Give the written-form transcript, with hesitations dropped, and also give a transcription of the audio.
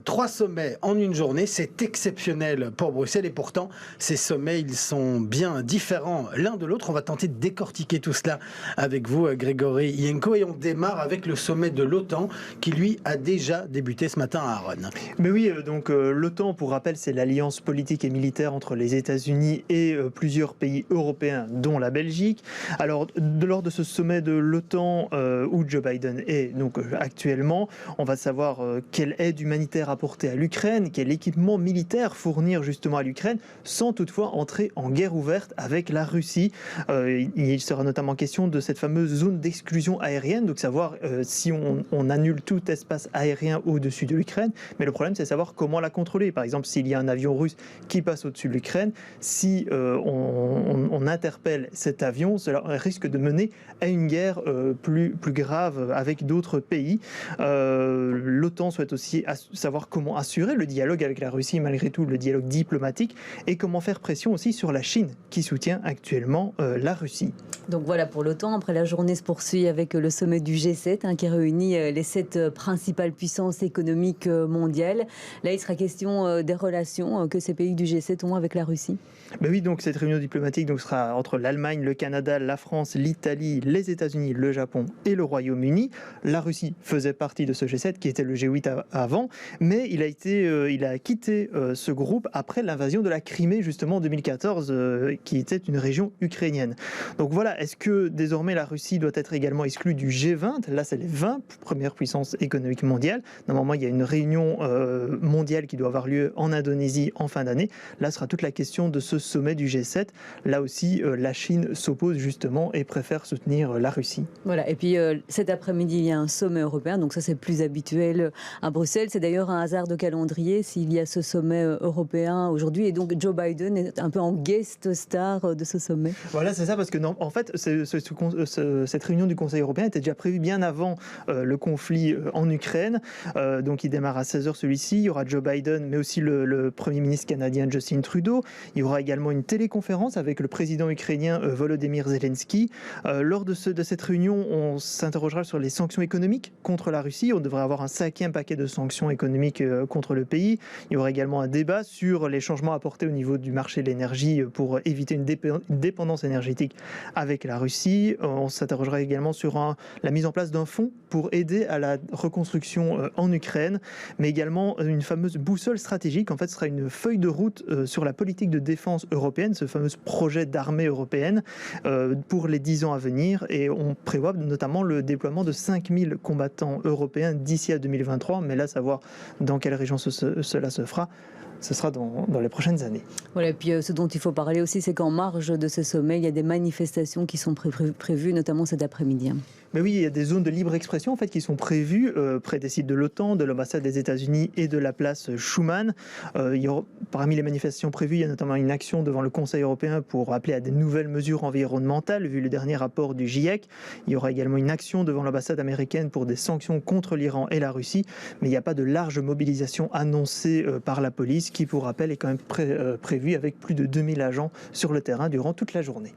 3 sommets en une journée, c'est exceptionnel pour Bruxelles et pourtant ces sommets ils sont bien différents l'un de l'autre. On va tenter de décortiquer tout cela avec vous Grégory Ienko et on démarre avec le sommet de l'OTAN qui lui a déjà débuté ce matin à Aaron. Mais oui, l'OTAN, pour rappel, c'est l'alliance politique et militaire entre les États-Unis et plusieurs pays européens, dont la Belgique. Alors, lors de ce sommet de l'OTAN où Joe Biden est actuellement, on va savoir quelle aide humanitaire apporter à l'Ukraine, quel équipement militaire fournir justement à l'Ukraine, sans toutefois entrer en guerre ouverte avec la Russie. Il sera notamment question de cette fameuse zone d'exclusion aérienne, donc savoir si on annule tout espace aérien au-dessus de l'Ukraine, mais le problème c'est savoir comment la contrôler. Par exemple, s'il y a un avion russe qui passe au-dessus de l'Ukraine, si on interpelle cet avion, cela risque de mener à une guerre plus grave avec d'autres pays. L'OTAN souhaite aussi savoir comment assurer le dialogue avec la Russie, malgré tout le dialogue diplomatique, et comment faire pression aussi sur la Chine qui soutient actuellement la Russie. Donc voilà pour l'OTAN. Après, la journée se poursuit avec le sommet du G7 qui réunit les 7 principales puissances économiques mondiales. Là, il sera question des relations que ces pays du G7 ont avec la Russie. Ben oui, donc cette réunion diplomatique sera entre l'Allemagne, le Canada, la France, l'Italie, les États-Unis, le Japon et le Royaume-Uni. La Russie faisait partie de ce G7 qui était le G8 avant, mais il a quitté ce groupe après l'invasion de la Crimée justement en 2014, qui était une région ukrainienne. Donc voilà, est-ce que désormais la Russie doit être également exclue du G20 ? Là, c'est les 20 premières puissances économiques mondiales. Normalement, il y a une réunion mondiale qui doit avoir lieu en Indonésie en fin d'année. Là sera toute la question de ce sommet du G7. Là aussi, la Chine s'oppose justement et préfère soutenir la Russie. Voilà, et puis cet après-midi, il y a un sommet européen, donc ça c'est plus habituel à Bruxelles. C'est d'ailleurs un hasard de calendrier s'il y a ce sommet européen aujourd'hui, et donc Joe Biden est un peu en guest star de ce sommet. Voilà, c'est ça, parce que en fait, cette réunion du Conseil européen était déjà prévue bien avant le conflit en Ukraine. Donc il démarre à 16h celui-ci. Il y aura Joe Biden, mais aussi le Premier ministre canadien Justin Trudeau. Il y aura également une téléconférence avec le président ukrainien Volodymyr Zelensky. Lors de cette réunion, on s'interrogera sur les sanctions économiques contre la Russie. On devrait avoir un 5e paquet de sanctions économiques contre le pays. Il y aura également un débat sur les changements apportés au niveau du marché de l'énergie pour éviter une dépendance énergétique avec la Russie. On s'interrogera également sur la mise en place d'un fonds pour aider à la reconstruction en Ukraine, mais également une fameuse boussole stratégique. En fait, ce sera une feuille de route sur la politique de défense européenne, ce fameux projet d'armée européenne pour les 10 ans à venir, et on prévoit notamment le déploiement de 5000 combattants européens d'ici à 2023, mais là, savoir dans quelle région cela se fera, ce sera dans les prochaines années. Voilà, et puis ce dont il faut parler aussi, c'est qu'en marge de ce sommet, il y a des manifestations qui sont prévues, notamment cet après-midi. Mais oui, il y a des zones de libre expression en fait qui sont prévues près des sites de l'OTAN, de l'ambassade des États-Unis et de la place Schuman. Parmi les manifestations prévues, il y a notamment une action devant le Conseil européen pour appeler à des nouvelles mesures environnementales, vu le dernier rapport du GIEC. Il y aura également une action devant l'ambassade américaine pour des sanctions contre l'Iran et la Russie. Mais il n'y a pas de large mobilisation annoncée par la police, qui, pour rappel, est quand même prévue avec plus de 2000 agents sur le terrain durant toute la journée.